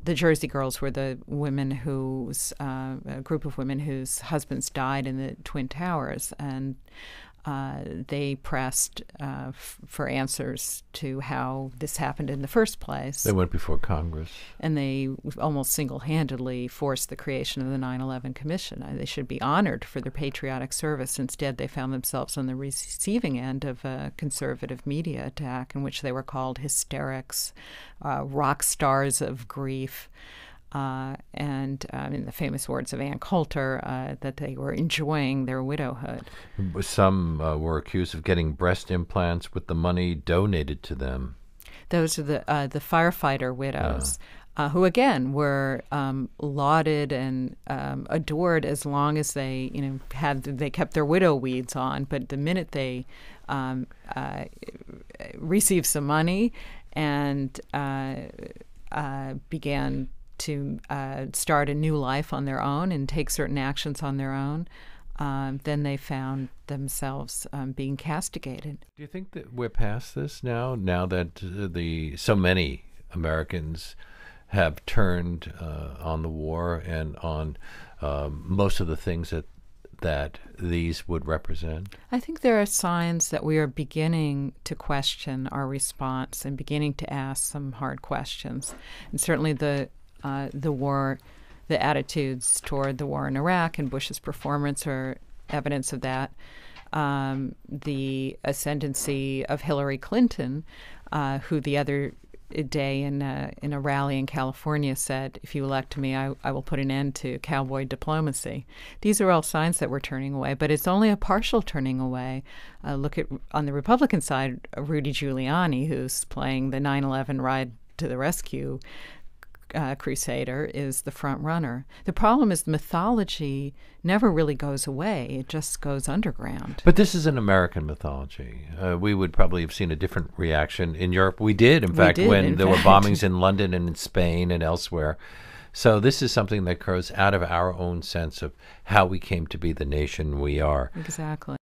the Jersey Girls were the women whose a group of women whose husbands died in the Twin Towers, and they pressed for answers to how this happened in the first place. They went before Congress. And they almost single-handedly forced the creation of the 9/11 Commission. They should be honored for their patriotic service. Instead, they found themselves on the receiving end of a conservative media attack in which they were called hysterics, rock stars of grief. And in the famous words of Ann Coulter, that they were enjoying their widowhood. Some were accused of getting breast implants with the money donated to them. Those are the firefighter widows, who again were lauded and adored as long as they, they kept their widow weeds on. But the minute they received some money and began to start a new life on their own and take certain actions on their own, then they found themselves being castigated. Do you think that we're past this now? Now that so many Americans have turned on the war and on most of the things that these would represent? I think there are signs that we are beginning to question our response and beginning to ask some hard questions. And certainly the war, the attitudes toward the war in Iraq and Bush's performance are evidence of that. The ascendancy of Hillary Clinton, who the other day in a rally in California said, "If you elect me, I will put an end to cowboy diplomacy." These are all signs that we're turning away, but it's only a partial turning away. Look at, on the Republican side, Rudy Giuliani, who's playing the 9/11 Ride to the Rescue crusader, is the front runner. The problem is the mythology never really goes away. It just goes underground. But this is an American mythology. We would probably have seen a different reaction in Europe. We did, in fact, when there were bombings in London and in Spain and elsewhere. So this is something that grows out of our own sense of how we came to be the nation we are. Exactly.